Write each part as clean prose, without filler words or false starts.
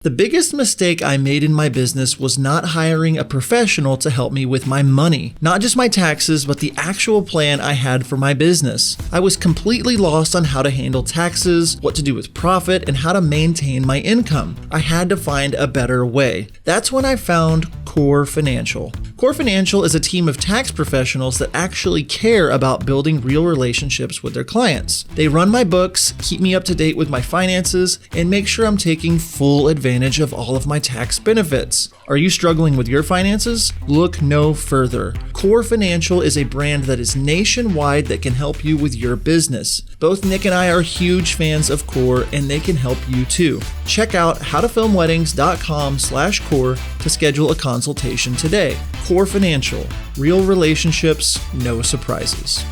The biggest mistake I made in my business was not hiring a professional to help me with my money. Not just my taxes, but the actual plan I had for my business. I was completely lost on how to handle taxes, what to do with profit, and how to maintain my income. I had to find a better way. That's when I found Core Financial. Core Financial is a team of tax professionals that actually care about building real relationships with their clients. They run my books, keep me up to date with my finances, and make sure I'm taking full advantage of all of my tax benefits. Are you struggling with your finances? Look no further. Core Financial is a brand that is nationwide that can help you with your business. Both Nick and I are huge fans of Core, and they can help you too. Check out howtofilmweddings.com/core to schedule a consultation today. Core Financial, real relationships, no surprises.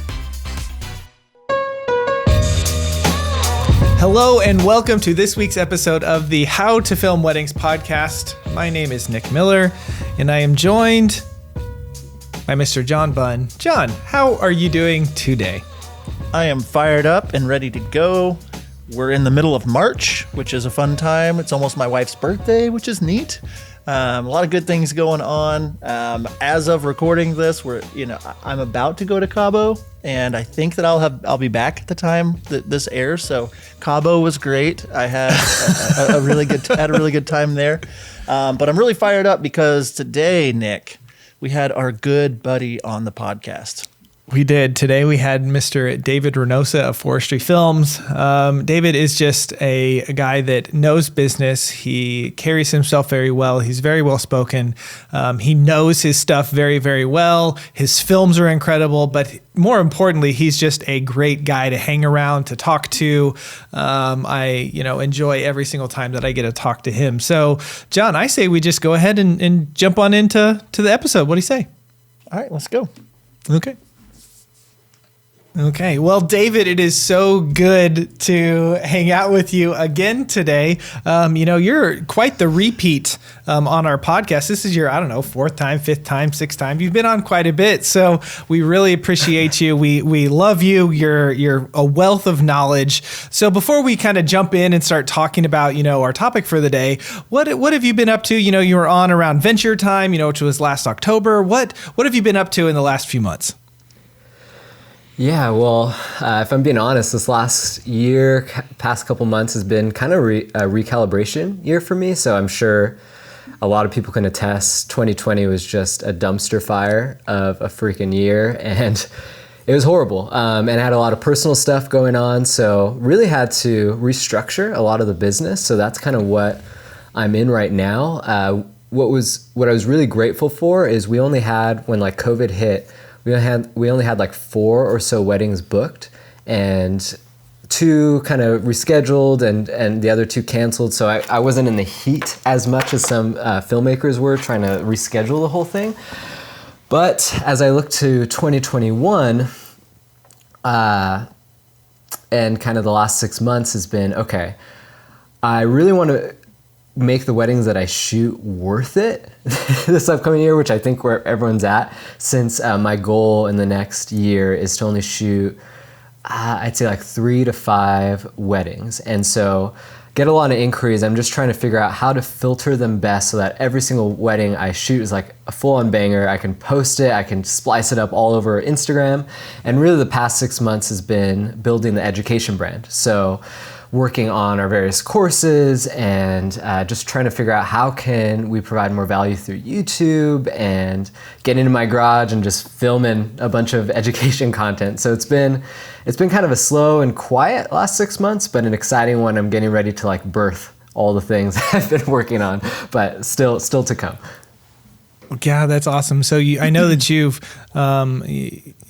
Hello and welcome to this week's episode of the How to Film Weddings podcast. My name is Nick Miller and I am joined by Mr. John Bunn. John, how are you doing today? I am fired up and ready to go. We're in the middle of March, which is a fun time. It's almost my wife's birthday, which is neat. A lot of good things going on. As of recording this, I'm about to go to Cabo, and I think that I'll be back at the time that this airs. So Cabo was great. I had a really good time there. But I'm really fired up because today, Nick, we had our good buddy on the podcast. We did. Today we had Mr. David Reynosa of Forestry Films. David is just a guy that knows business. He carries himself very well. He's very well spoken. He knows his stuff very, very well. His films are incredible, but more importantly, he's just a great guy to hang around, to talk to. I enjoy every single time that I get to talk to him. So, John, I say we just go ahead and jump on into the episode. What do you say? All right, let's go. Okay. Well, David, it is so good to hang out with you again today. You're quite the repeat on our podcast. This is your, fourth time, fifth time, sixth time. You've been on quite a bit. So we really appreciate you. We love you. You're a wealth of knowledge. So before we kind of jump in and start talking about, our topic for the day, what have you been up to? You were on around Venture Time, which was last October. What have you been up to in the last few months? Yeah, well, if I'm being honest, this last year, past couple months has been kind of a recalibration year for me. So I'm sure a lot of people can attest 2020 was just a dumpster fire of a freaking year. And it was horrible. And I had a lot of personal stuff going on. So really had to restructure a lot of the business. So that's kind of what I'm in right now. What I was really grateful for is we only had, when like COVID hit, we only had like 4 or so weddings booked, and 2 kind of rescheduled and the other 2 canceled. So I wasn't in the heat as much as some filmmakers were trying to reschedule the whole thing. But as I look to 2021, and kind of the last 6 months has been, okay, I really want to make the weddings that I shoot worth it this upcoming year, which I think where everyone's at, since my goal in the next year is to only shoot, I'd say like 3 to 5 weddings. And so get a lot of inquiries. I'm just trying to figure out how to filter them best so that every single wedding I shoot is like a full-on banger. I can post it, I can splice it up all over Instagram. And really the past 6 months has been building the education brand. So working on our various courses and just trying to figure out how can we provide more value through YouTube and get into my garage and just filming a bunch of education content. So it's been kind of a slow and quiet last 6 months, but an exciting one. I'm getting ready to like birth all the things I've been working on, but still to come. Yeah, that's awesome. So I know that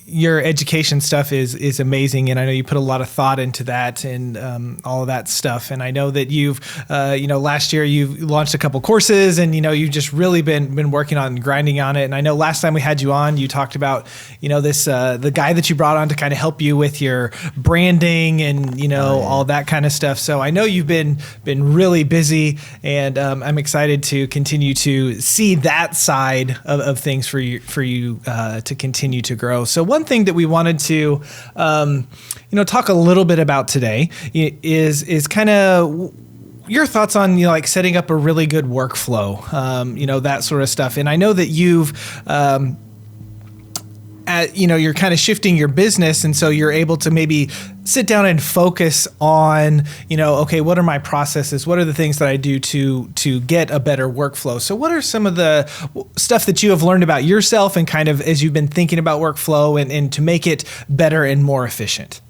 your education stuff is amazing, and I know you put a lot of thought into that and all of that stuff. And I know that you've, last year you launched a couple courses, and you've just really been working on grinding on it. And I know last time we had you on, you talked about this the guy that you brought on to kind of help you with your branding and all that kind of stuff. So I know you've been really busy, and I'm excited to continue to see that side of things for you to continue to grow. So one thing that we wanted to, talk a little bit about today is kind of your thoughts on, like setting up a really good workflow, that sort of stuff. And I know that you've, you're kind of shifting your business. And so you're able to maybe sit down and focus on, okay, what are my processes? What are the things that I do to get a better workflow? So what are some of the stuff that you have learned about yourself and kind of as you've been thinking about workflow and to make it better and more efficient?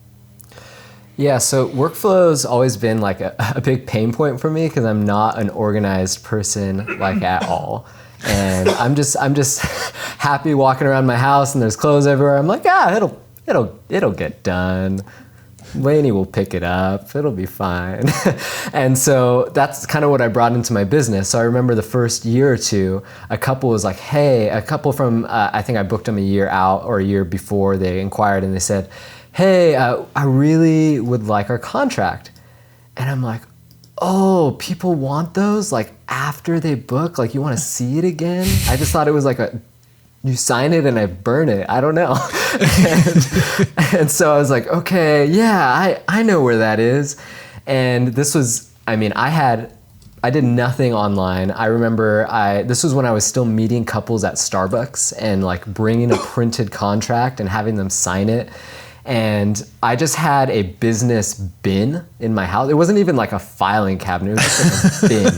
Yeah, so workflow's always been like a big pain point for me because I'm not an organized person like at all. And I'm just happy walking around my house and there's clothes everywhere. I'm like, it'll get done. Lainey will pick it up. It'll be fine. And so that's kind of what I brought into my business. So I remember the first year or two, a couple from, I think I booked them a year out or a year before, they inquired and they said, hey, I really would like our contract. And I'm like, oh, people want those like after they book? Like you want to see it again? I just thought it was like you sign it and I burn it. I don't know. and so I was like, okay, yeah, I know where that is. And this was, I did nothing online. I remember this was when I was still meeting couples at Starbucks and like bringing a printed contract and having them sign it. And I just had a business bin in my house. It wasn't even like a filing cabinet. It was just like a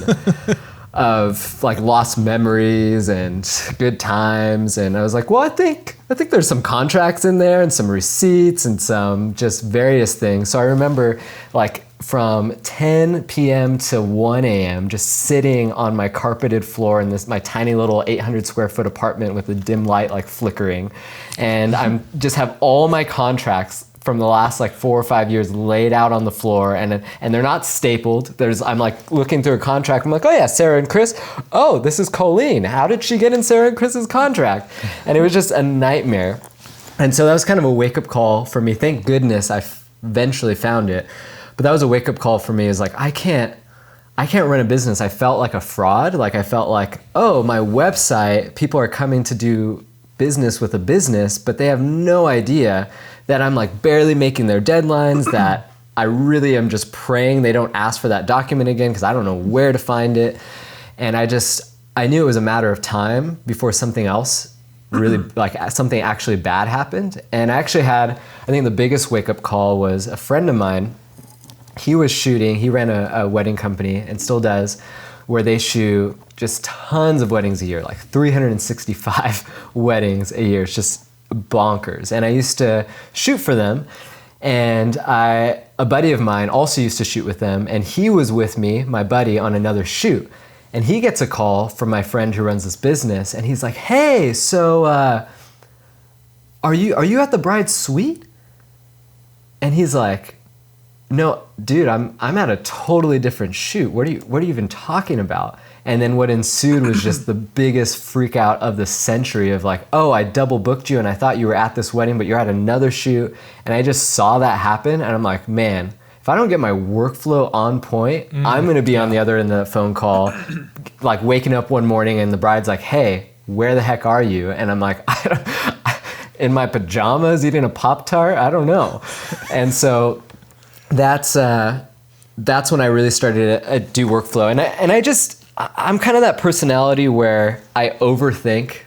bin of like lost memories and good times. And I was like, well, I think there's some contracts in there and some receipts and some just various things. So I remember like from 10 p.m. to 1 a.m. just sitting on my carpeted floor in my tiny little 800 square foot apartment with a dim light like flickering. And I'm just have all my contracts from the last like 4 or 5 years laid out on the floor and they're not stapled. I'm like looking through a contract. I'm like, oh yeah, Sarah and Chris. Oh, this is Colleen. How did she get in Sarah and Chris's contract? And it was just a nightmare. And so that was kind of a wake up call for me. Thank goodness I eventually found it. But that was a wake up call for me. Is like, I can't run a business. I felt like a fraud. Like I felt like, oh, my website, people are coming to do business with a business, but they have no idea that I'm like barely making their deadlines, that I really am just praying they don't ask for that document again because I don't know where to find it. And I knew it was a matter of time before something else really, like something actually bad happened. And I actually had, I think the biggest wake up call was a friend of mine. He ran a wedding company and still does, where they shoot just tons of weddings a year, like 365 weddings a year. It's just bonkers. And I used to shoot for them. And a buddy of mine also used to shoot with them. And he was with me, my buddy, on another shoot. And he gets a call from my friend who runs this business. And he's like, hey, so are you at the bride's suite? And he's like, no, dude, I'm at a totally different shoot. What are you even talking about? And then what ensued was just the biggest freak out of the century of like, oh, I double booked you and I thought you were at this wedding, but you're at another shoot. And I just saw that happen and I'm like, man, if I don't get my workflow on point, I'm going to be on the other end of the phone call, like waking up one morning and the bride's like, hey, where the heck are you? And I'm like, in my pajamas eating a Pop-Tart? I don't know. And so that's when I really started to do workflow. And I'm kind of that personality where I overthink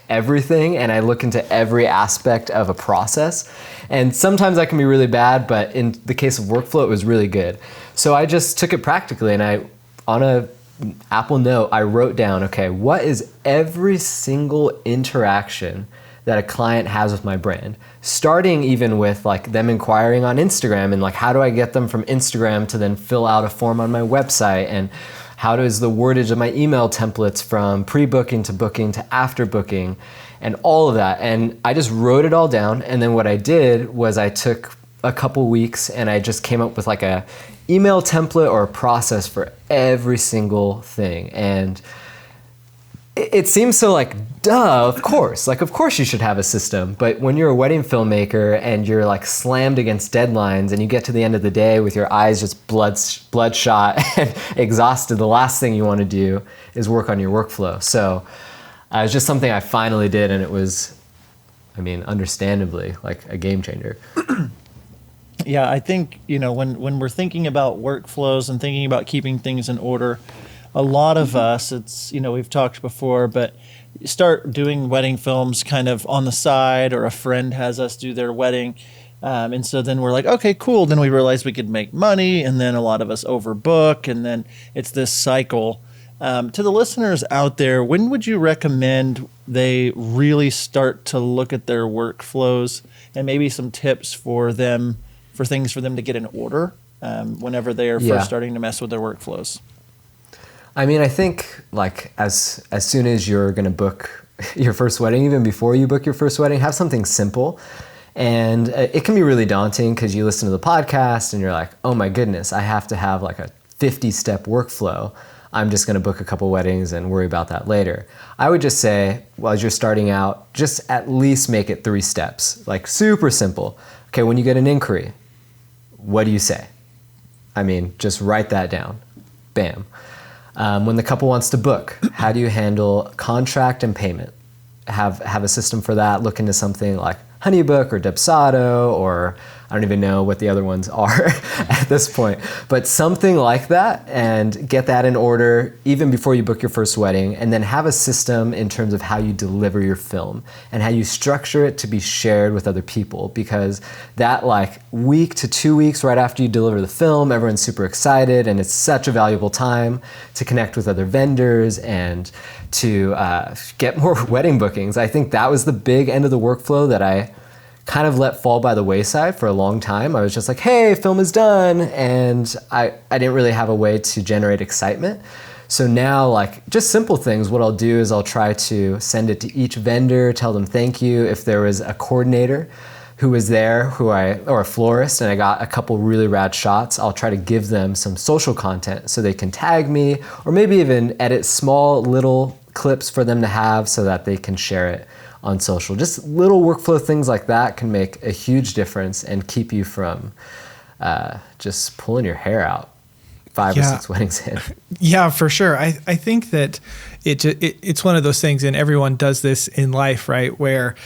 everything and I look into every aspect of a process. And sometimes that can be really bad, but in the case of workflow, it was really good. So I just took it practically and on a Apple Note, I wrote down, okay, what is every single interaction that a client has with my brand, starting even with like them inquiring on Instagram and like, how do I get them from Instagram to then fill out a form on my website? And how does the wordage of my email templates from pre-booking to booking to after booking and all of that. And I just wrote it all down. And then what I did was I took a couple weeks and I just came up with like a email template or a process for every single thing. And it seems so like, duh, of course. Like, of course you should have a system. But when you're a wedding filmmaker and you're like slammed against deadlines and you get to the end of the day with your eyes just bloodshot and exhausted, the last thing you want to do is work on your workflow. So it was just something I finally did, and it was, understandably, like a game changer. Yeah, I think, when we're thinking about workflows and thinking about keeping things in order, a lot of us, it's, we've talked before, but start doing wedding films kind of on the side, or a friend has us do their wedding. And so then we're like, okay, cool. Then we realize we could make money, and then a lot of us overbook, and then it's this cycle. To the listeners out there, when would you recommend they really start to look at their workflows, and maybe some tips for them, for things for them to get in order whenever they are first starting to mess with their workflows? I mean, I think like as soon as you're going to book your first wedding, even before you book your first wedding, have something simple. And it can be really daunting because you listen to the podcast and you're like, oh my goodness, I have to have like a 50-step workflow. I'm just going to book a couple weddings and worry about that later. I would just say, well, as you're starting out, just at least make it 3 steps, like super simple. Okay, when you get an inquiry, what do you say? I mean, just write that down. Bam. When the couple wants to book, how do you handle contract and payment? Have a system for that. Look into something like HoneyBook or Dubsado, or I don't even know what the other ones are at this point, but something like that, and get that in order even before you book your first wedding, and then have a system in terms of how you deliver your film and how you structure it to be shared with other people, because that like week to 2 weeks right after you deliver the film, everyone's super excited, and it's such a valuable time to connect with other vendors and to get more wedding bookings. I think that was the big end of the workflow that I kind of let fall by the wayside for a long time. I was just like, hey, film is done. And I didn't really have a way to generate excitement. So now, like, just simple things, what I'll do is I'll try to send it to each vendor, tell them thank you. If there was a coordinator who was there, or a florist, and I got a couple really rad shots, I'll try to give them some social content so they can tag me, or maybe even edit small little clips for them to have so that they can share it on social. Just little workflow things like that can make a huge difference and keep you from just pulling your hair out 5 or 6 weddings in. Yeah, for sure. I think that it's one of those things, and everyone does this in life, right? Where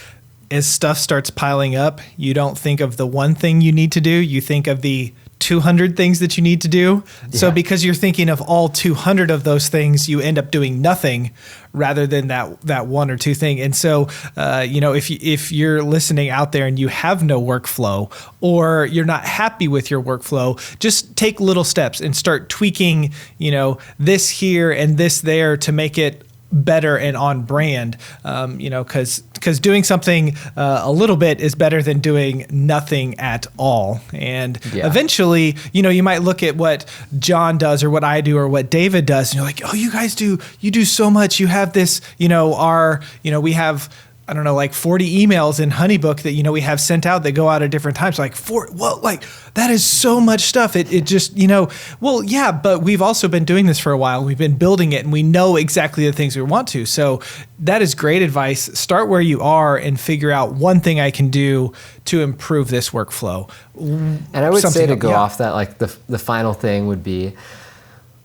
as stuff starts piling up, you don't think of the one thing you need to do. You think of the 200 things that you need to do. Yeah. So because you're thinking of all 200 of those things, you end up doing nothing rather than that one or two thing. And so, if you're listening out there and you have no workflow, or you're not happy with your workflow, just take little steps and start tweaking, this here and this there to make it better and on brand, because doing something a little bit is better than doing nothing at all. And eventually, you might look at what John does or what I do or what David does, and you're like, oh, you do so much. You have this, we have, I don't know, like 40 emails in HoneyBook that, we have sent out that go out at different times. Like, that is so much stuff. It just, well, yeah, but we've also been doing this for a while. We've been building it, and we know exactly the things we want to. So that is great advice. Start where you are and figure out one thing I can do to improve this workflow. And I would say to go off that, like the final thing would be,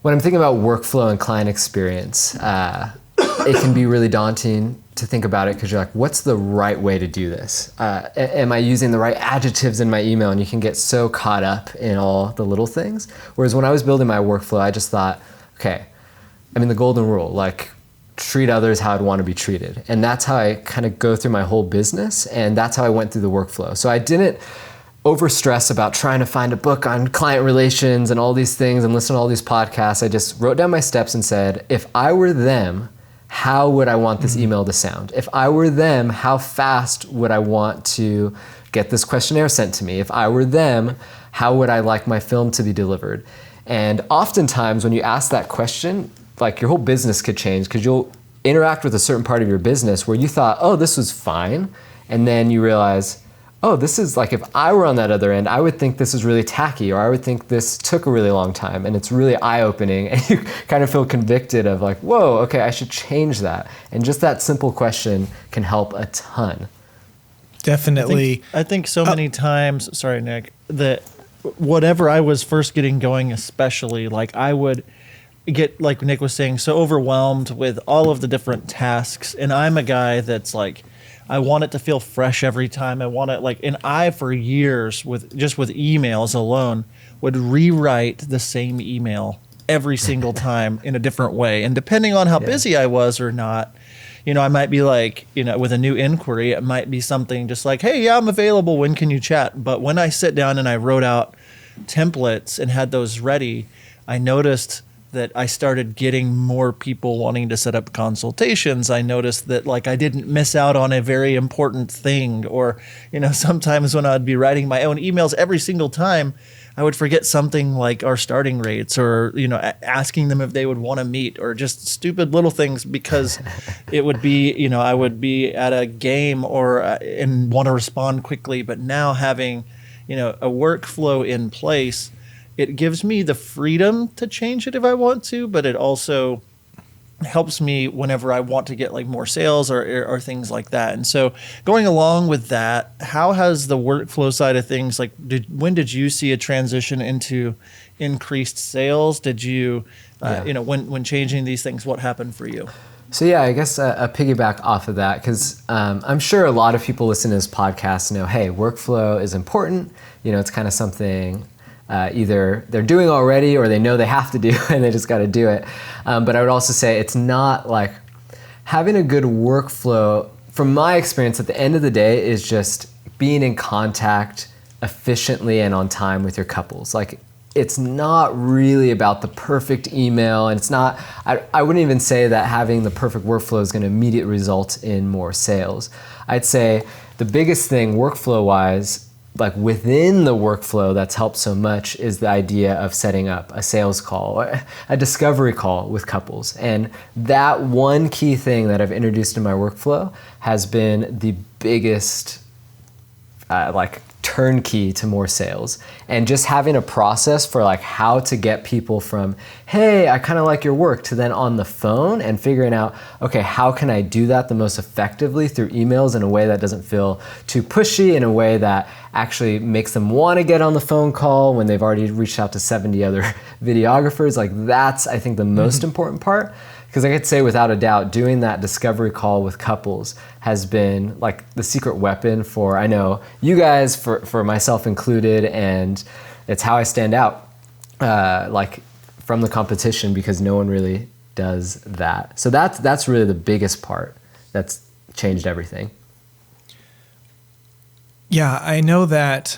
when I'm thinking about workflow and client experience, it can be really daunting to think about it, because you're like, what's the right way to do this? Am I using the right adjectives in my email? And you can get so caught up in all the little things. Whereas when I was building my workflow, I just thought, okay, the golden rule, like, treat others how I'd want to be treated. And that's how I kind of go through my whole business. And that's how I went through the workflow. So I didn't over stress about trying to find a book on client relations and all these things and listen to all these podcasts. I just wrote down my steps and said, if I were them, how would I want this email to sound? If I were them, how fast would I want to get this questionnaire sent to me? If I were them, how would I like my film to be delivered? And oftentimes when you ask that question, like, your whole business could change, because you'll interact with a certain part of your business where you thought, oh, this was fine. And then you realize, oh, this is like, if I were on that other end, I would think this is really tacky, or I would think this took a really long time, and it's really eye-opening, and you kind of feel convicted of like, whoa, okay, I should change that. And just that simple question can help a ton. Definitely. I think so many times, sorry, Nick, that whatever I was first getting going, especially, like, I would get, like Nick was saying, so overwhelmed with all of the different tasks. And I'm a guy that's like, I want it to feel fresh every time. I want it like, and I, for years with emails alone, would rewrite the same email every single time in a different way. And depending on how busy I was or not, I might be like, with a new inquiry, it might be something just like, hey, yeah, I'm available. When can you chat? But when I sit down and I wrote out templates and had those ready, I noticed that I started getting more people wanting to set up consultations. I noticed that like I didn't miss out on a very important thing, or, sometimes when I'd be writing my own emails every single time, I would forget something like our starting rates, or, asking them if they would want to meet, or just stupid little things, because it would be, I would be at a game and want to respond quickly. But now having, a workflow in place, it gives me the freedom to change it if I want to, but it also helps me whenever I want to get like more sales or things like that. And so going along with that, how has the workflow side of things, like when did you see a transition into increased sales? Did you, when changing these things, what happened for you? So I guess a piggyback off of that, because I'm sure a lot of people listen to this podcast know, hey, workflow is important. It's kind of something either they're doing already or they know they have to do and they just got to do it. But I would also say it's not like having a good workflow, from my experience at the end of the day, is just being in contact efficiently and on time with your couples. Like, it's not really about the perfect email, and it's not, I wouldn't even say that having the perfect workflow is going to immediately result in more sales. I'd say the biggest thing workflow-wise, like within the workflow that's helped so much, is the idea of setting up a sales call, or a discovery call with couples. And that one key thing that I've introduced in my workflow has been the biggest turnkey to more sales. And just having a process for like how to get people from, hey, I kind of like your work, to then on the phone, and figuring out, okay, how can I do that the most effectively through emails in a way that doesn't feel too pushy, in a way that actually makes them want to get on the phone call when they've already reached out to 70 other videographers. Like, that's, I think, the most important part. Because I could say without a doubt, doing that discovery call with couples has been like the secret weapon for, I know you guys, for myself included, and it's how I stand out from the competition, because no one really does that. So that's really the biggest part that's changed everything. Yeah, I know that,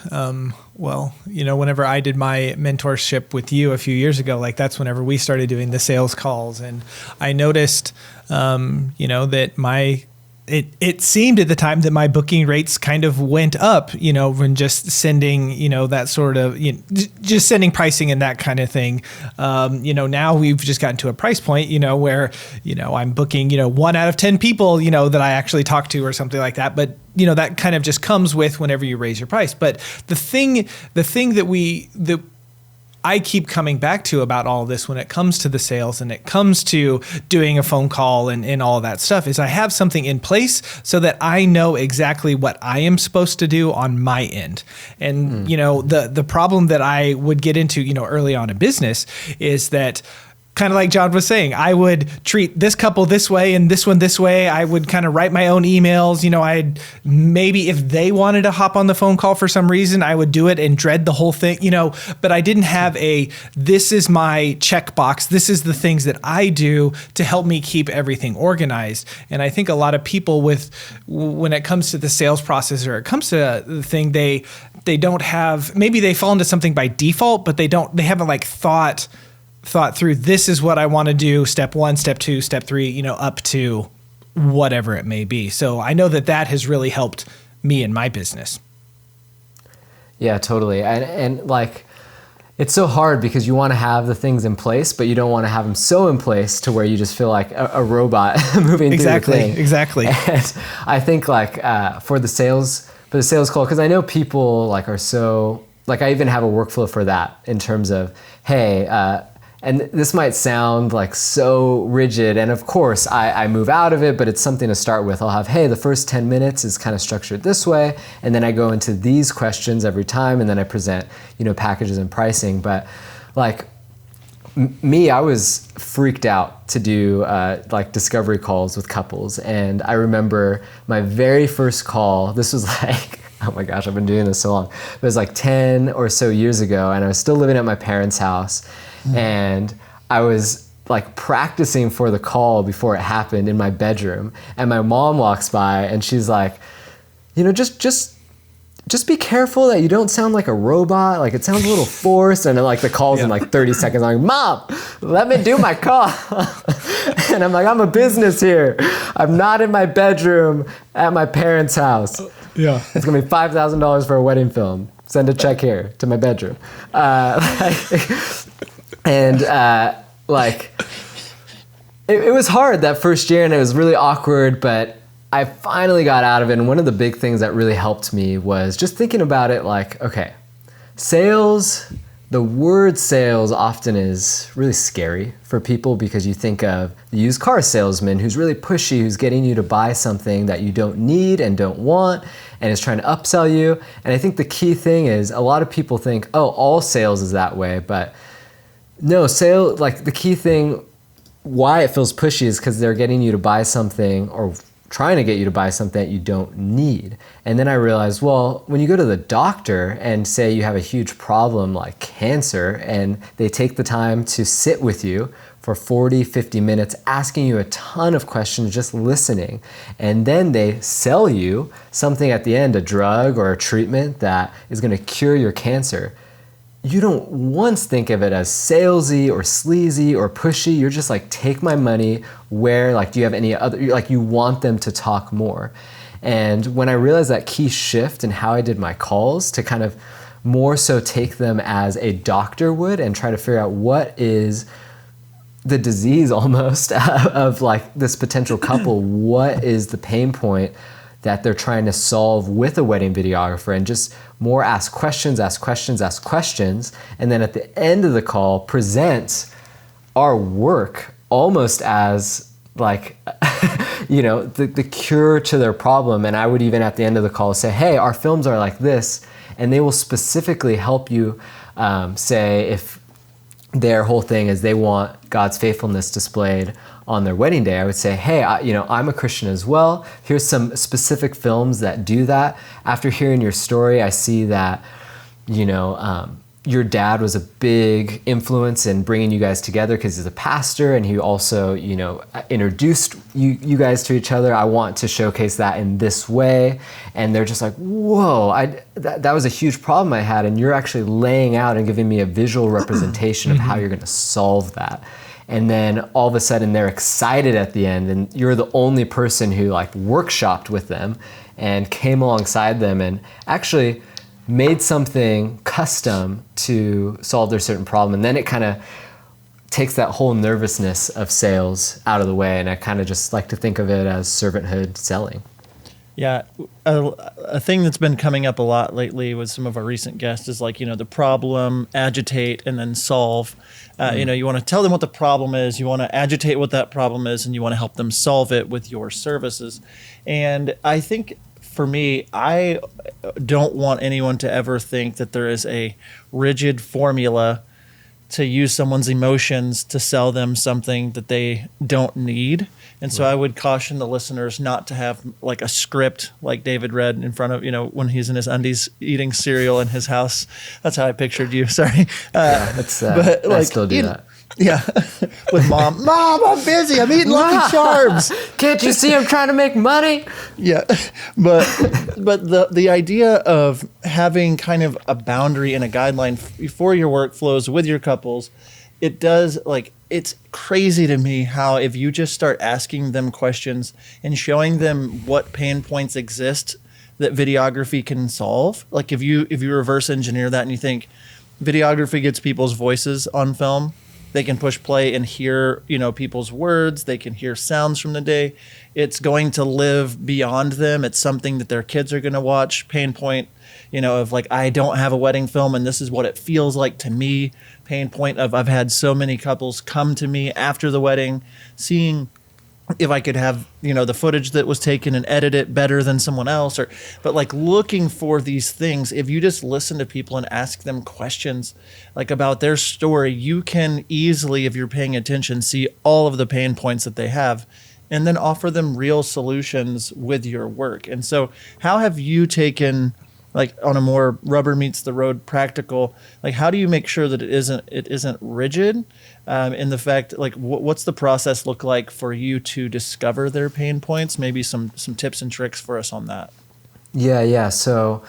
whenever I did my mentorship with you a few years ago, like that's whenever we started doing the sales calls. And I noticed, that it seemed at the time that my booking rates kind of went up, when just sending, that sort of, just sending pricing and that kind of thing. Now we've just gotten to a price point, where, I'm booking, 1 out of 10 people, that I actually talk to or something like that. But, that kind of just comes with whenever you raise your price. But the thing that I keep coming back to about all of this when it comes to the sales and it comes to doing a phone call and all of that stuff is I have something in place so that I know exactly what I am supposed to do on my end. And, the problem that I would get into, early on in business is that, kind of like John was saying, I would treat this couple this way and this one this way. I would kind of write my own emails. I'd maybe, if they wanted to hop on the phone call for some reason, I would do it and dread the whole thing, but I didn't have this is my checkbox. This is the things that I do to help me keep everything organized. And I think a lot of people when it comes to the sales process, or it comes to the thing, they don't have, maybe they fall into something by default, but they haven't thought through, this is what I want to do, step 1, step 2, step 3, up to whatever it may be. So I know that has really helped me in my business. Yeah, totally. And like, it's so hard because you want to have the things in place, but you don't want to have them so in place to where you just feel like a robot moving through the thing. Exactly. And I think for the sales call, because I know people are so, I even have a workflow for that in terms of, hey, and this might sound so rigid, and of course I move out of it, but it's something to start with. I'll have, hey, the first 10 minutes is kind of structured this way, and then I go into these questions every time, and then I present, packages and pricing. But me, I was freaked out to do like discovery calls with couples. And I remember my very first call, this was like, oh my gosh, I've been doing this so long. It was like 10 or so years ago, and I was still living at my parents' house. And I was like practicing for the call before it happened in my bedroom. And my mom walks by and she's like, you know, just be careful that you don't sound like a robot. Like it sounds a little forced. And then like the call's in like 30 seconds. I'm like, Mom, let me do my call. And I'm like, I'm a business here. I'm not in my bedroom at my parents' house. Yeah. It's gonna be $5,000 for a wedding film. Send a check here to my bedroom. It was hard that first year and it was really awkward, but I finally got out of it. And one of the big things that really helped me was just thinking about it like, okay, sales, the word sales often is really scary for people because you think of the used car salesman who's really pushy, who's getting you to buy something that you don't need and don't want and is trying to upsell you. And I think the key thing is a lot of people think, oh, all sales is that way. But no, like the key thing, why it feels pushy is because they're getting you to buy something or trying to get you to buy something that you don't need. And then I realized, well, when you go to the doctor and say you have a huge problem like cancer, and they take the time to sit with you for 40, 50 minutes, asking you a ton of questions, just listening, and then they sell you something at the end, a drug or a treatment that is gonna cure your cancer, you don't once think of it as salesy or sleazy or pushy. You're just like, take my money. Where, like, do you have any other, like, you want them to talk more. And when I realized that key shift in how I did my calls to kind of more so take them as a doctor would and try to figure out what is the disease almost of like this potential couple, what is the pain point that they're trying to solve with a wedding videographer, and just more ask questions, and then at the end of the call, present our work almost as like, you know, the cure to their problem. And I would even at the end of the call say, hey, our films are like this, and they will specifically help you say if their whole thing is they want God's faithfulness displayed on their wedding day. I would say, hey, I'm a Christian as well. Here's some specific films that do that. After hearing your story, I see that, your dad was a big influence in bringing you guys together because he's a pastor, and he also, introduced you guys to each other. I want to showcase that in this way. And they're just like, whoa, that was a huge problem I had. And you're actually laying out and giving me a visual representation of how you're going to solve that. And then all of a sudden they're excited at the end, and you're the only person who like workshopped with them and came alongside them and actually made something custom to solve their certain problem. And then it kind of takes that whole nervousness of sales out of the way. And I kind of just like to think of it as servanthood selling. Yeah. A thing that's been coming up a lot lately with some of our recent guests is like, the problem, agitate, and then solve. You want to tell them what the problem is, you want to agitate what that problem is, and you want to help them solve it with your services. And I think for me, I don't want anyone to ever think that there is a rigid formula to use someone's emotions to sell them something that they don't need. And so I would caution the listeners not to have like a script like David read in front of, when he's in his undies eating cereal in his house. That's how I pictured you. Sorry. But I still do that. Yeah. With mom, I'm busy. I'm eating Lucky Charms. Can't you see I'm trying to make money? Yeah. But the idea of having kind of a boundary and a guideline for your workflows with your couples, it does it's crazy to me how if you just start asking them questions and showing them what pain points exist that videography can solve, like if you reverse engineer that and you think videography gets people's voices on film, they can push play and hear, people's words. They can hear sounds from the day. It's going to live beyond them. It's something that their kids are going to watch. Pain point, of like, I don't have a wedding film and this is what it feels like to me. Pain point of I've had so many couples come to me after the wedding, seeing if I could have, the footage that was taken and edit it better than someone else, but like looking for these things, if you just listen to people and ask them questions like about their story, you can easily, if you're paying attention, see all of the pain points that they have and then offer them real solutions with your work. And so how have you taken, like on a more rubber meets the road practical, like how do you make sure that it isn't rigid in the fact, like what's the process look like for you to discover their pain points? Maybe some tips and tricks for us on that. Yeah. So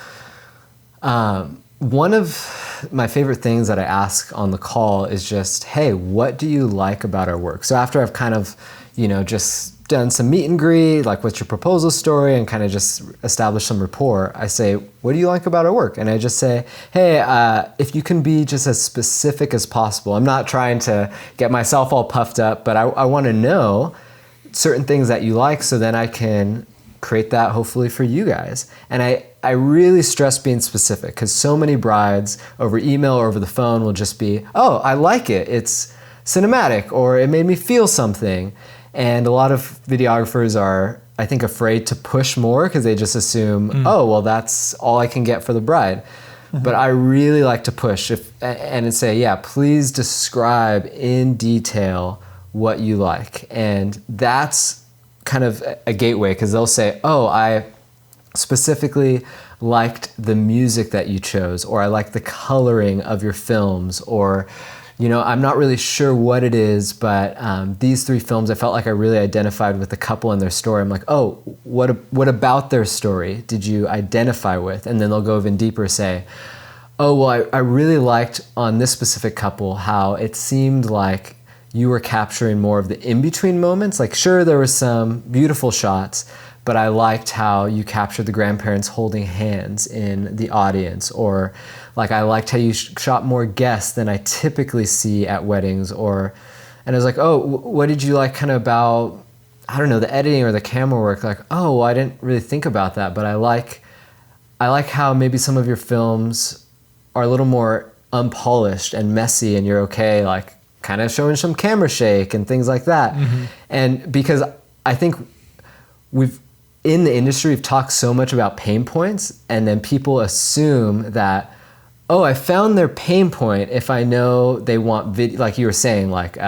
one of my favorite things that I ask on the call is just, hey, what do you like about our work? So after I've kind of, just done some meet and greet, like what's your proposal story, and kind of just establish some rapport, I say, what do you like about our work? And I just say, hey, if you can be just as specific as possible. I'm not trying to get myself all puffed up, but I want to know certain things that you like so then I can create that hopefully for you guys. And I really stress being specific, because so many brides over email or over the phone will just be, oh, I like it. It's cinematic, or it made me feel something. And a lot of videographers are, I think, afraid to push more because they just assume, oh, well, that's all I can get for the bride. Mm-hmm. But I really like to push and say, yeah, please describe in detail what you like. And that's kind of a gateway, because they'll say, oh, I specifically liked the music that you chose, or I like the coloring of your films, or I'm not really sure what it is, but these 3 films, I felt like I really identified with the couple and their story. I'm like, oh, what about their story did you identify with? And then they'll go even deeper, say, oh, well, I really liked on this specific couple how it seemed like you were capturing more of the in-between moments. Like, sure, there were some beautiful shots, but I liked how you captured the grandparents holding hands in the audience, or like I liked how you shot more guests than I typically see at weddings, and I was like, oh, what did you like kind of about, I don't know, the editing or the camera work? Like, oh, well, I didn't really think about that, but I like how maybe some of your films are a little more unpolished and messy, and you're okay, like kind of showing some camera shake and things like that. Mm-hmm. And because I think in the industry, we've talked so much about pain points, and then people assume that, oh, I found their pain point if I know they want video, like you were saying, like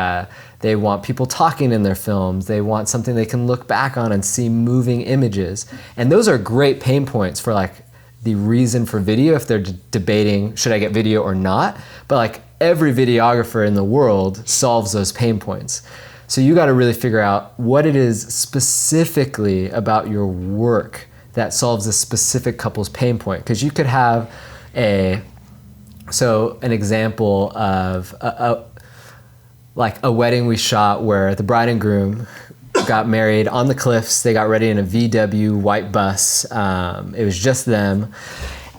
they want people talking in their films, they want something they can look back on and see moving images. And those are great pain points for like the reason for video if they're debating, should I get video or not? But like every videographer in the world solves those pain points. So you got to really figure out what it is specifically about your work that solves a specific couple's pain point. Because you could have an example of a wedding we shot where the bride and groom got married on the cliffs. They got ready in a VW white bus. It was just them.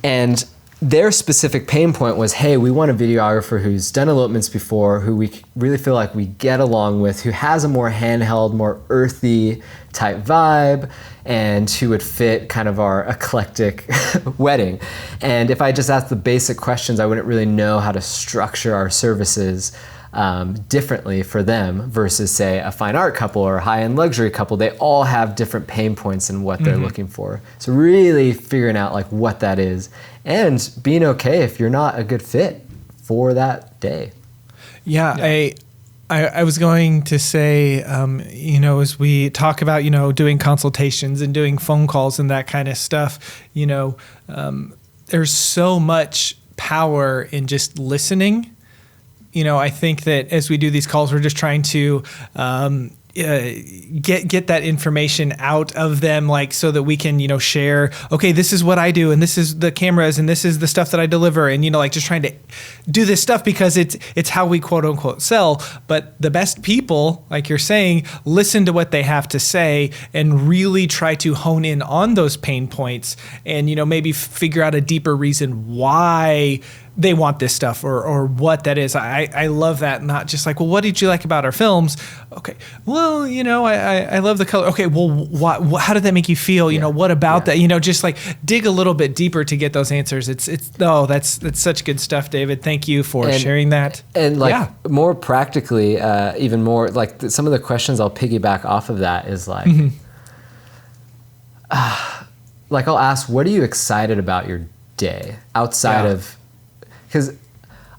And their specific pain point was, hey, we want a videographer who's done elopements before, who we really feel like we get along with, who has a more handheld, more earthy type vibe, and who would fit kind of our eclectic wedding. And if I just asked the basic questions, I wouldn't really know how to structure our services differently for them versus, say, a fine art couple or a high-end luxury couple. They all have different pain points in what they're looking for. So really figuring out like what that is and being okay if you're not a good fit for that day. Yeah. I was going to say, as we talk about, doing consultations and doing phone calls and that kind of stuff, there's so much power in just listening. I think that as we do these calls, we're just trying to get that information out of them, like so that we can, share, okay, this is what I do, and this is the cameras, and this is the stuff that I deliver, and, like just trying to do this stuff because it's how we quote unquote sell. But the best people, like you're saying, listen to what they have to say and really try to hone in on those pain points and, maybe figure out a deeper reason why they want this stuff or what that is. I love that. Not just like, well, what did you like about our films? Okay, well, I love the color. Okay, well, how did that make you feel? What about that? Just like dig a little bit deeper to get those answers. That's such good stuff, David. Thank you for sharing that. And more practically, even more like some of the questions I'll piggyback off of that is like, like I'll ask, what are you excited about your day outside of, because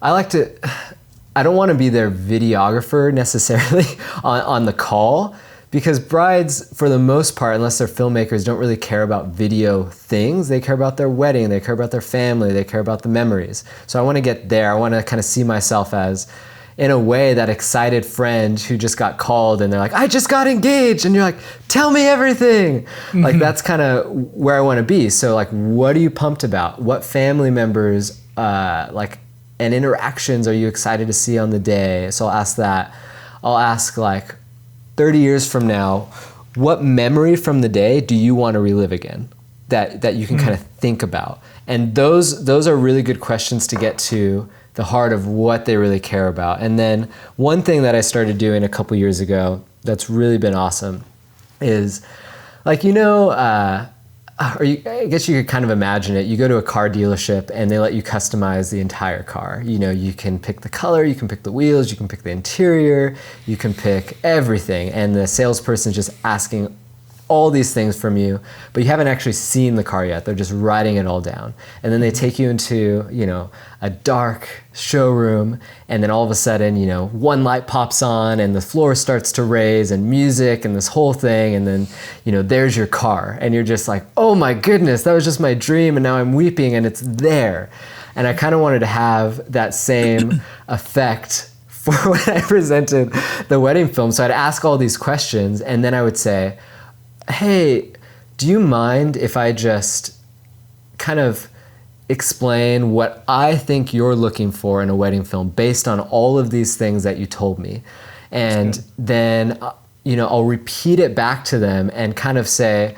I don't want to be their videographer necessarily on the call, because brides, for the most part, unless they're filmmakers, don't really care about video things. They care about their wedding, they care about their family, they care about the memories. So I want to get there. I want to kind of see myself as, in a way, that excited friend who just got called and they're like, I just got engaged. And you're like, tell me everything. Like, that's kind of where I want to be. So like, what are you pumped about? What family members, and interactions are you excited to see on the day? So I'll ask that. I'll ask, like, 30 years from now, what memory from the day do you want to relive again that you can kind of think about? And those are really good questions to get to the heart of what they really care about. And then one thing that I started doing a couple years ago that's really been awesome is, like, I guess you could kind of imagine it. You go to a car dealership and they let you customize the entire car. You can pick the color, you can pick the wheels, you can pick the interior, you can pick everything. And the salesperson's just asking all these things from you, but you haven't actually seen the car yet. They're just writing it all down. And then they take you into, a dark showroom, and then all of a sudden, one light pops on and the floor starts to raise and music and this whole thing. And then, there's your car and you're just like, oh my goodness, that was just my dream. And now I'm weeping and it's there. And I kind of wanted to have that same effect for when I presented the wedding film. So I'd ask all these questions and then I would say, hey, do you mind if I just kind of explain what I think you're looking for in a wedding film based on all of these things that you told me? And then, I'll repeat it back to them and kind of say,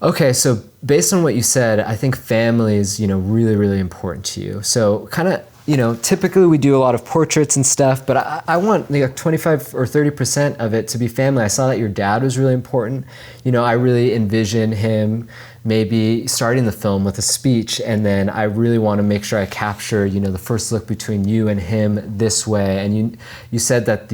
okay, so based on what you said, I think family is, really, really important to you. So kind of, typically we do a lot of portraits and stuff, but I want 25 or 30% of it to be family. I saw that your dad was really important. I really envision him maybe starting the film with a speech, and then I really want to make sure I capture, the first look between you and him this way. And you said that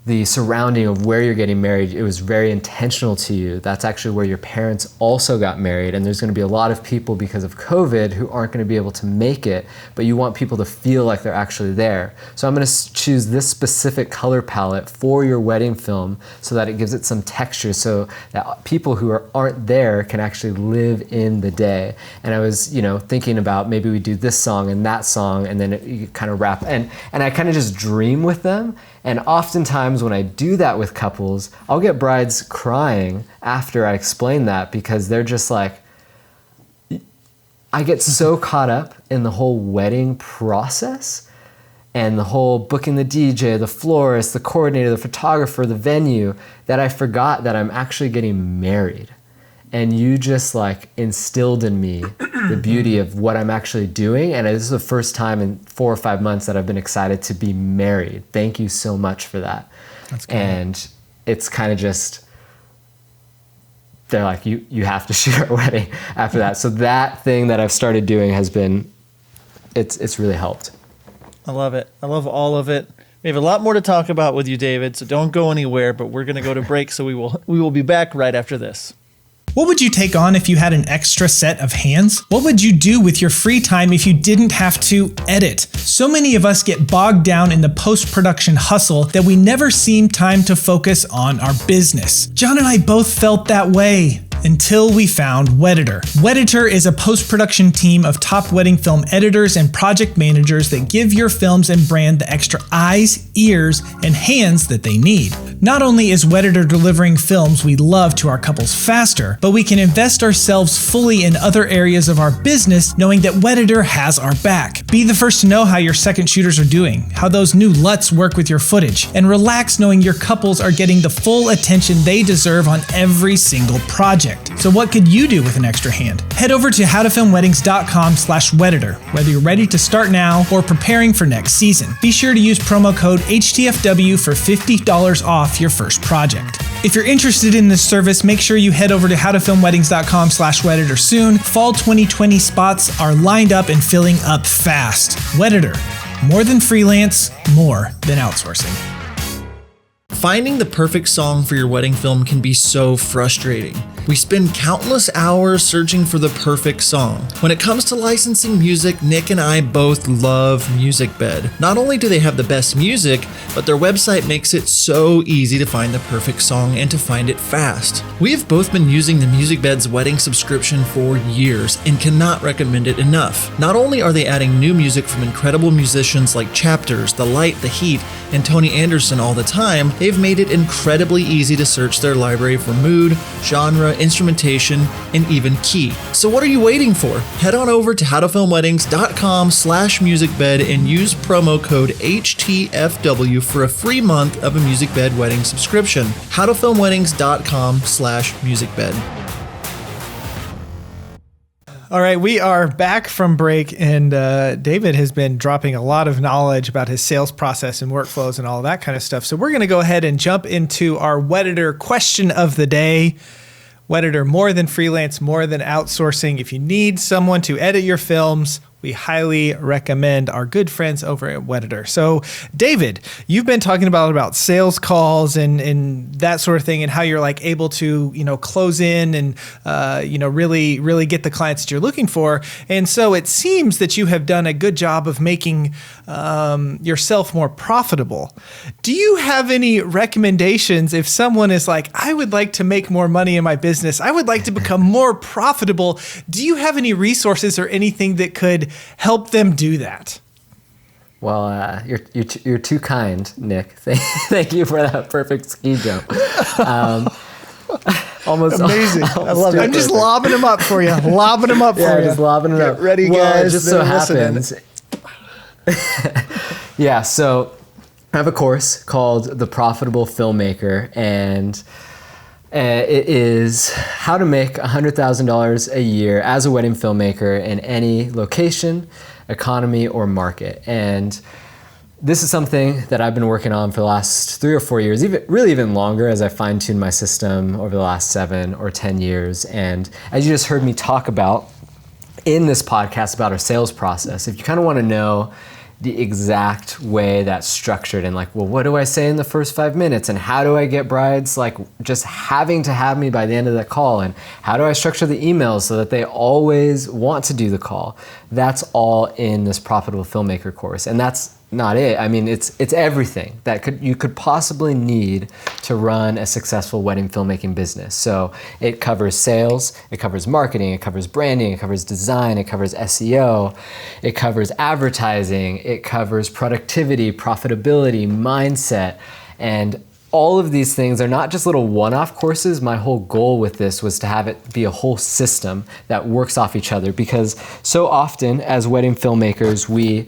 the surrounding of where you're getting married, it was very intentional to you. That's actually where your parents also got married. And there's going to be a lot of people because of COVID who aren't going to be able to make it, but you want people to feel like they're actually there. So I'm going to choose this specific color palette for your wedding film so that it gives it some texture so that people who aren't there can actually live in the day. And I was, thinking about maybe we do this song and that song, and then you kind of wrap, and I kind of just dream with them. And oftentimes when I do that with couples, I'll get brides crying after I explain that, because they're just like, I get so caught up in the whole wedding process and the whole booking the DJ, the florist, the coordinator, the photographer, the venue, that I forgot that I'm actually getting married. And you just like instilled in me the beauty of what I'm actually doing. And this is the first time in 4 or 5 months that I've been excited to be married. Thank you so much for that. That's cool. And it's kind of just, they're like, you have to shoot our wedding after that. So that thing that I've started doing has been, it's really helped. I love it. I love all of it. We have a lot more to talk about with you, David, so don't go anywhere, but we're going to go to break, so we will be back right after this. What would you take on if you had an extra set of hands? What would you do with your free time if you didn't have to edit? So many of us get bogged down in the post-production hustle that we never seem time to focus on our business. John and I both felt that way until we found Wedditor. Wedditor is a post-production team of top wedding film editors and project managers that give your films and brand the extra eyes, ears, and hands that they need. Not only is Wedditor delivering films we love to our couples faster, but we can invest ourselves fully in other areas of our business knowing that Wedditor has our back. Be the first to know how your second shooters are doing, how those new LUTs work with your footage, and relax knowing your couples are getting the full attention they deserve on every single project. project. So what could you do with an extra hand? Head over to howtofilmweddings.com/wedditor, whether you're ready to start now or preparing for next season. Be sure to use promo code HTFW for $50 off your first project. If you're interested in this service, make sure you head over to howtofilmweddings.com/wedditor soon. Fall 2020 spots are lined up and filling up fast. Wedditor, more than freelance, more than outsourcing. Finding the perfect song for your wedding film can be so frustrating. We spend countless hours searching for the perfect song. When it comes to licensing music, Nick and I both love MusicBed. Not only do they have the best music, but their website makes it so easy to find the perfect song and to find it fast. We have both been using the MusicBed's wedding subscription for years and cannot recommend it enough. Not only are they adding new music from incredible musicians like Chapters, The Light, The Heat, and Tony Anderson all the time, they've made it incredibly easy to search their library for mood, genre, instrumentation, and even key. So what are you waiting for? Head on over to howtofilmweddings.com/musicbed and use promo code HTFW for a free month of a MusicBed wedding subscription. howtofilmweddings.com/musicbed. All right, we are back from break, and David has been dropping a lot of knowledge about his sales process and workflows and all that kind of stuff. So we're going to go ahead and jump into our Wedditor question of the day. Wedditor, more than freelance, more than outsourcing. If you need someone to edit your films, we highly recommend our good friends over at Wedditor. So, David, you've been talking about sales calls and that sort of thing, and how you're like able to, close in and, really get the clients that you're looking for. And so it seems that you have done a good job of making yourself more profitable. Do you have any recommendations if someone is like, I would like to make more money in my business, I would like to become more profitable? Do you have any resources or anything that could help them do that? Well, you're too kind, Nick. Thank you for that perfect ski jump. Almost amazing. I love it. I'm just lobbing them up for you. Lobbing them up for you. Just lobbing them up. Get ready, well, guys. It just so happens. Yeah. So I have a course called The Profitable Filmmaker, and it is how to make $100,000 a year as a wedding filmmaker in any location, economy, or market. And this is something that I've been working on for the last 3 or 4 years, even longer, as I fine-tuned my system over the last 7 or 10 years. And as you just heard me talk about in this podcast about our sales process, if you kind of want to know the exact way that's structured and what do I say in the first 5 minutes, and how do I get brides just having to have me by the end of the call, and how do I structure the emails so that they always want to do the call, that's all in this Profitable Filmmaker course. And that's not it. I mean, it's everything that you could possibly need to run a successful wedding filmmaking business. So it covers sales, it covers marketing, it covers branding, it covers design, it covers SEO, it covers advertising, it covers productivity, profitability, mindset, and all of these things are not just little one-off courses. My whole goal with this was to have it be a whole system that works off each other, because so often as wedding filmmakers, we'll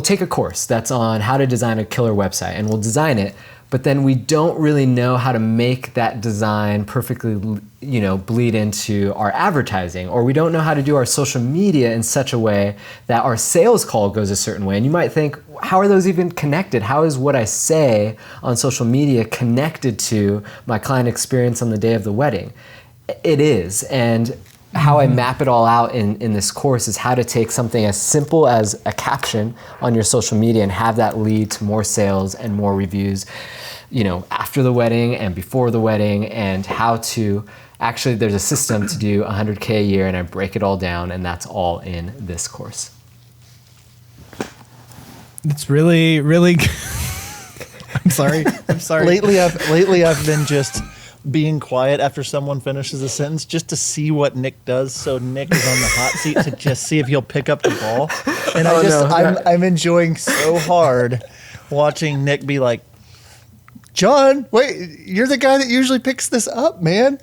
take a course that's on how to design a killer website, and we'll design it, but then we don't really know how to make that design perfectly, bleed into our advertising, or we don't know how to do our social media in such a way that our sales call goes a certain way. And you might think, how are those even connected? How is what I say on social media connected to my client experience on the day of the wedding? It is. And how I map it all out in this course is how to take something as simple as a caption on your social media and have that lead to more sales and more reviews, after the wedding and before the wedding, and how to actually, there's a system to do 100K a year, and I break it all down, and that's all in this course. It's really, really. I'm sorry. Lately, I've been just being quiet after someone finishes a sentence just to see what Nick does. So Nick is on the hot seat to just see if he'll pick up the ball. And I'm enjoying so hard watching Nick be like, John, wait, you're the guy that usually picks this up, man.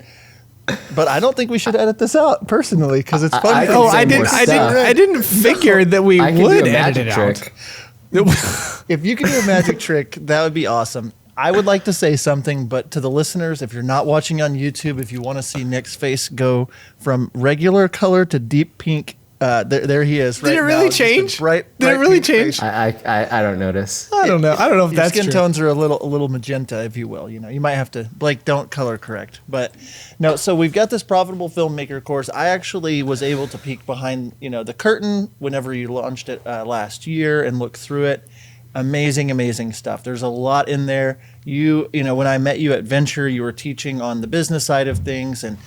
But I don't think we should edit this out personally, because it's funny. I didn't figure that we would edit it out. If you could do a magic trick, that would be awesome. I would like to say something, but to the listeners, if you're not watching on YouTube, if you want to see Nick's face go from regular color to deep pink, there he is. Did it really change? Did it really change? I don't notice. I don't know. I don't know if Your that's skin true. tones are a little magenta, if you will. You know, you might have to, Blake, don't color correct. But no, so we've got this Profitable Filmmaker course. I actually was able to peek behind, the curtain whenever you launched it last year and look through it. Amazing stuff. There's a lot in there. When I met you at Venture, you were teaching on the business side of things. And,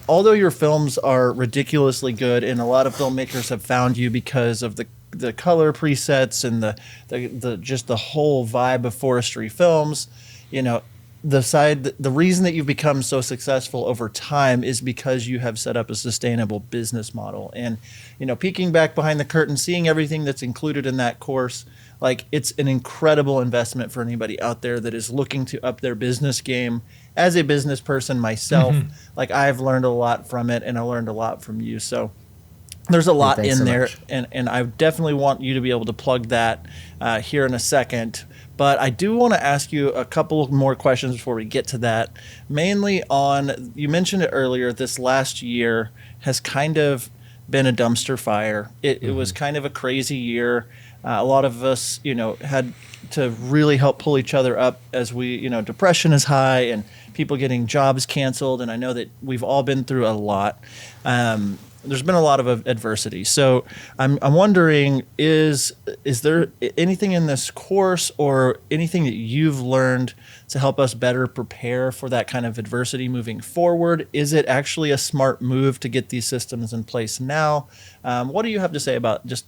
although your films are ridiculously good, and a lot of filmmakers have found you because of the color presets and the whole vibe of Forestry films, the reason that you've become so successful over time is because you have set up a sustainable business model. And, peeking back behind the curtain, seeing everything that's included in that course, like, it's an incredible investment for anybody out there that is looking to up their business game. As a business person myself, like, I've learned a lot from it, and I learned a lot from you. So there's a lot in there, and I definitely want you to be able to plug that here in a second. But I do want to ask you a couple more questions before we get to that. Mainly on, you mentioned it earlier, this last year has kind of been a dumpster fire. It was kind of a crazy year. A lot of us, had to really help pull each other up as we, depression is high and people getting jobs canceled. And I know that we've all been through a lot. There's been a lot of adversity. So I'm wondering, is there anything in this course or anything that you've learned to help us better prepare for that kind of adversity moving forward? Is it actually a smart move to get these systems in place now? What do you have to say about just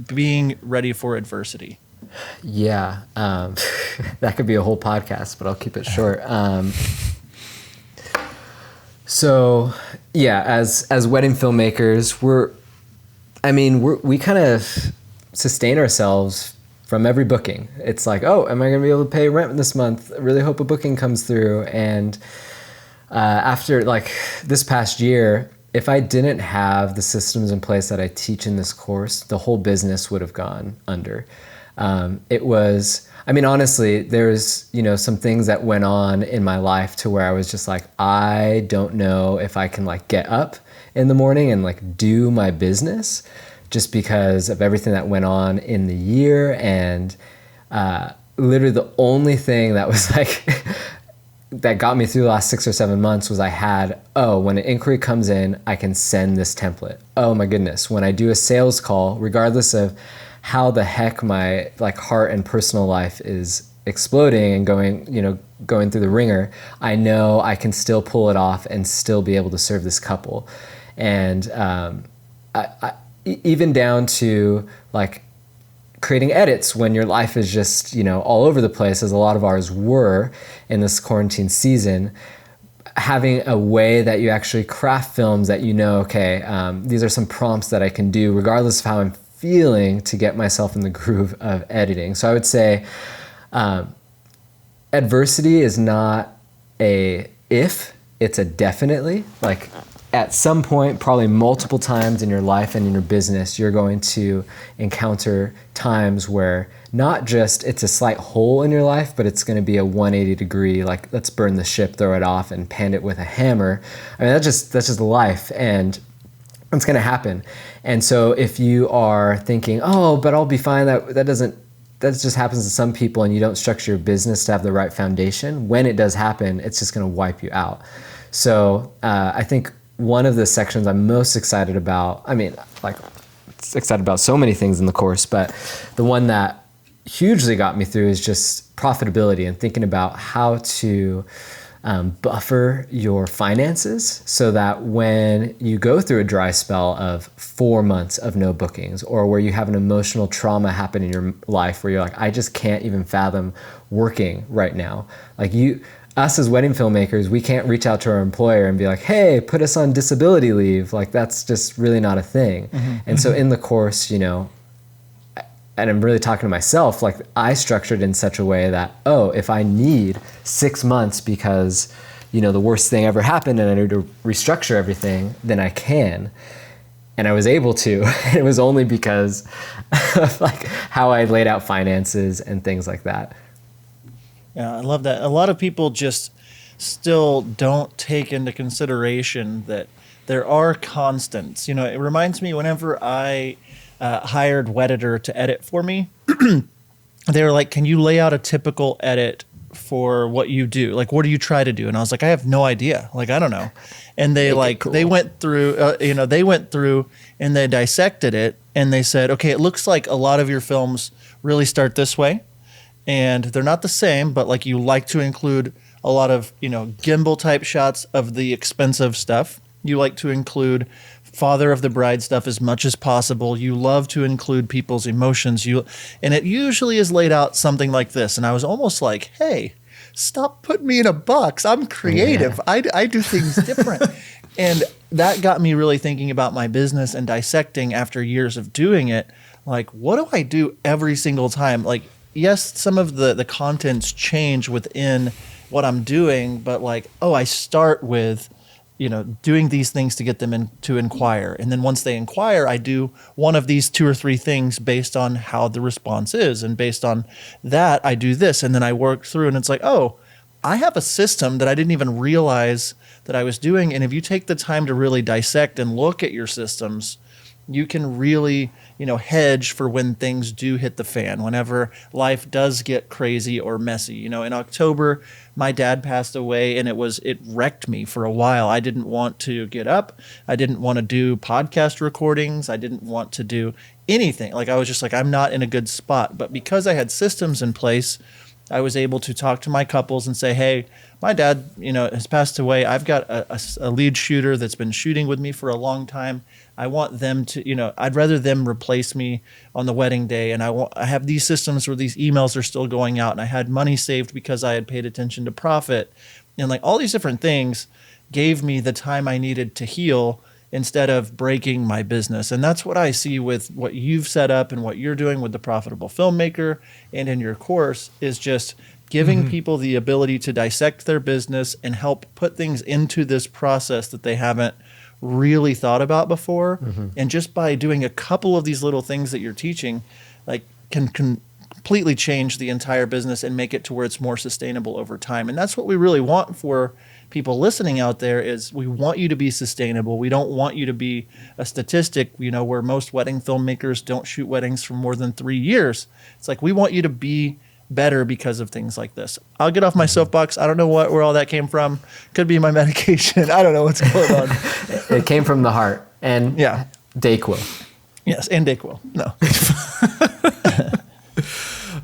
being ready for adversity? Yeah, that could be a whole podcast, but I'll keep it short. So yeah, as wedding filmmakers, we kind of sustain ourselves from every booking. It's like, oh, am I going to be able to pay rent this month? I really hope a booking comes through. And after like this past year, if I didn't have the systems in place that I teach in this course, the whole business would have gone under. Honestly, there's, some things that went on in my life to where I was just like, I don't know if I can like get up in the morning and like do my business just because of everything that went on in the year. And literally the only thing that was like, that got me through the last 6 or 7 months was when an inquiry comes in, I can send this template. Oh my goodness. When I do a sales call, regardless of how the heck my like heart and personal life is exploding and going through the ringer, I know I can still pull it off and still be able to serve this couple. And even down to like creating edits when your life is just, all over the place, as a lot of ours were in this quarantine season, having a way that you actually craft films that these are some prompts that I can do regardless of how I'm feeling to get myself in the groove of editing. So I would say adversity is not a if, it's a definitely. Like at some point, probably multiple times in your life and in your business, you're going to encounter times where not just it's a slight hole in your life, but it's going to be a 180 degree, like let's burn the ship, throw it off and pan it with a hammer. That's just life, and it's going to happen. And so if you are thinking, oh, but I'll be fine, that just happens to some people, and you don't structure your business to have the right foundation, when it does happen, it's just going to wipe you out. So I think one of the sections I'm most excited about, excited about so many things in the course, but the one that hugely got me through is just profitability and thinking about how to buffer your finances so that when you go through a dry spell of 4 months of no bookings, or where you have an emotional trauma happen in your life where you're like, I just can't even fathom working right now. Us as wedding filmmakers, we can't reach out to our employer and be like, hey, put us on disability leave. Like, that's just really not a thing. And so in the course, and I'm really talking to myself, like I structured in such a way that, if I need 6 months because, the worst thing ever happened and I need to restructure everything, then I can. And I was able to. It was only because of like how I laid out finances and things like that. Yeah, I love that. A lot of people just still don't take into consideration that there are constants. You know, it reminds me whenever I hired Wedditor to edit for me, they were like, "Can you lay out a typical edit for what you do? Like, what do you try to do?" And I was like, "I have no idea. Like, I don't know." And they they went through, they went through and they dissected it, and they said, "Okay, it looks like a lot of your films really start this way, and they're not the same, but like you like to include a lot of, gimbal type shots of the expensive stuff. You like to include father of the bride stuff as much as possible. You love to include people's emotions. And it usually is laid out something like this." And I was almost like, "Hey, stop putting me in a box. I'm creative. Yeah. I do things different." And that got me really thinking about my business and dissecting after years of doing it. Like, what do I do every single time? Like, yes, some of the contents change within what I'm doing, but like, I start with, doing these things to get them in to inquire. And then once they inquire, I do one of these 2 or 3 things based on how the response is. And based on that, I do this. And then I work through, and it's like, I have a system that I didn't even realize that I was doing. And if you take the time to really dissect and look at your systems, you can really, hedge for when things do hit the fan, whenever life does get crazy or messy. In October, my dad passed away, and it wrecked me for a while. I didn't want to get up. I didn't want to do podcast recordings. I didn't want to do anything. Like, I was just like, I'm not in a good spot. But because I had systems in place, I was able to talk to my couples and say, "Hey, my dad, has passed away. I've got a lead shooter that's been shooting with me for a long time. I want them to, I'd rather them replace me on the wedding day. And I have these systems where these emails are still going out, and I had money saved because I had paid attention to profit." And like all these different things gave me the time I needed to heal instead of breaking my business. And that's what I see with what you've set up and what you're doing with the Profitable Filmmaker and in your course, is just giving people the ability to dissect their business and help put things into this process that they haven't really thought about before. And just by doing a couple of these little things that you're teaching, like can completely change the entire business and make it to where it's more sustainable over time. And that's what we really want for people listening out there, is we want you to be sustainable. We don't want you to be a statistic, where most wedding filmmakers don't shoot weddings for more than 3 years. It's like, we want you to be better because of things like this. I'll get off my soapbox. I don't know where all that came from. Could be my medication. I don't know what's going on. It came from the heart and Dayquil. Yes, and Dayquil. No.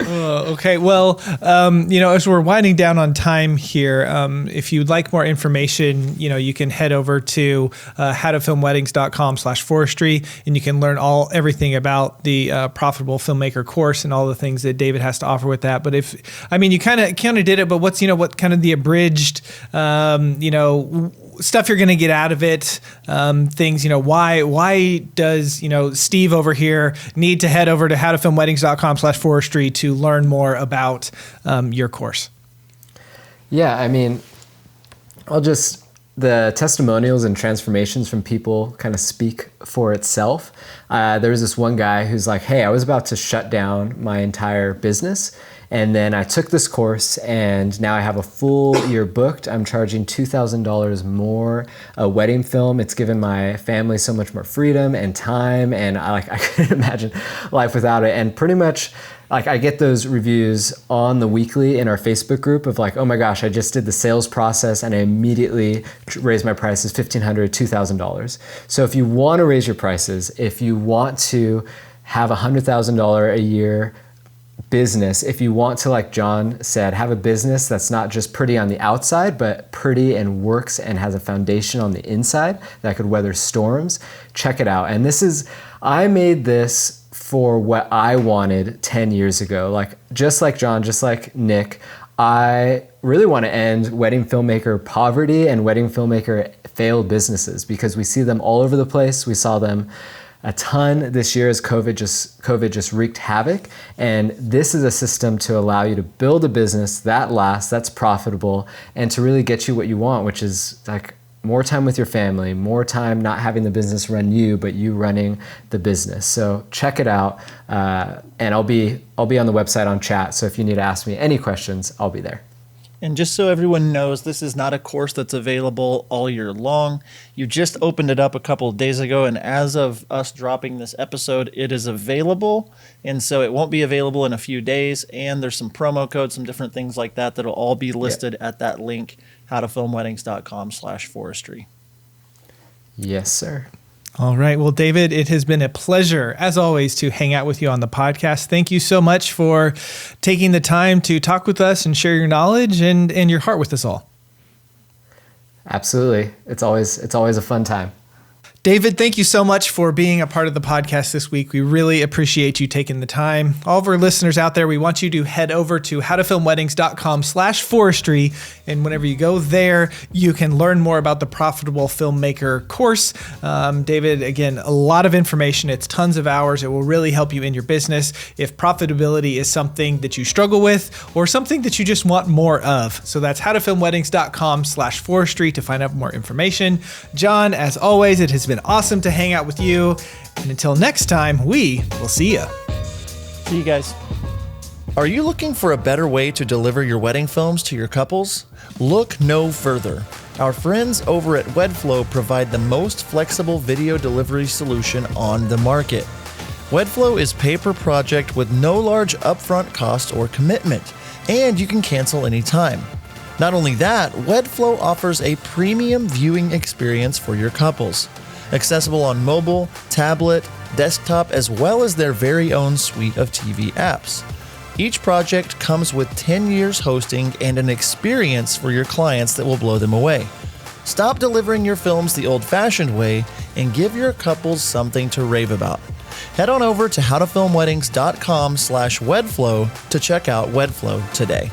Okay. Well, as we're winding down on time here, if you'd like more information, you can head over to howtofilmweddings.com/forestry, and you can learn everything about the Profitable Filmmaker course and all the things that David has to offer with that. But you kind of did it, but what's, what kind of the abridged, stuff you're going to get out of it, things, why does, Steve over here need to head over to howtofilmweddings.com/forestry to learn more about your course? Yeah, the testimonials and transformations from people kind of speak for itself. There was this one guy who's like, "Hey, I was about to shut down my entire business, and then I took this course, and now I have a full year booked. I'm charging $2,000 more a wedding film. It's given my family so much more freedom and time, and I couldn't imagine life without it." And pretty much, I get those reviews on the weekly in our Facebook group of like, "Oh my gosh, I just did the sales process and I immediately raised my prices $1,500, $2,000. So if you want to raise your prices, if you want to have $100,000 a year business, if you want to, like John said, have a business that's not just pretty on the outside, but pretty and works and has a foundation on the inside that could weather storms, check it out." And I made this for what I wanted 10 years ago. Just like John, just like Nick, I really want to end wedding filmmaker poverty and wedding filmmaker failed businesses, because we see them all over the place. We saw them a ton this year as COVID just wreaked havoc. And this is a system to allow you to build a business that lasts, that's profitable, and to really get you what you want, which is like more time with your family, more time not having the business run you, but you running the business. So check it out. And I'll be on the website on chat. So if you need to ask me any questions, I'll be there. And just so everyone knows, this is not a course that's available all year long. You just opened it up a couple of days ago, and as of us dropping this episode, it is available. And so it won't be available in a few days. And there's some promo codes, some different things like that that'll all be listed at that link, howtofilmweddings.com/forestry. Yes, sir. All right. Well, David, it has been a pleasure, as always, to hang out with you on the podcast. Thank you so much for taking the time to talk with us and share your knowledge and your heart with us all. Absolutely. It's always a fun time. David, thank you so much for being a part of the podcast this week. We really appreciate you taking the time. All of our listeners out there, we want you to head over to howtofilmweddings.com/forestry. And whenever you go there, you can learn more about the Profitable Filmmaker course. David, again, a lot of information. It's tons of hours. It will really help you in your business if profitability is something that you struggle with or something that you just want more of. So that's howtofilmweddings.com/forestry to find out more information. John, as always, it has been awesome to hang out with you. And until next time, we will see you. See you guys. Are you looking for a better way to deliver your wedding films to your couples? Look no further. Our friends over at WedFlow provide the most flexible video delivery solution on the market. WedFlow is pay per project with no large upfront cost or commitment, and you can cancel anytime. Not only that, WedFlow offers a premium viewing experience for your couples. Accessible on mobile, tablet, desktop, as well as their very own suite of TV apps. Each project comes with 10 years hosting and an experience for your clients that will blow them away. Stop delivering your films the old-fashioned way and give your couples something to rave about. Head on over to howtofilmweddings.com/wedflow to check out WedFlow today.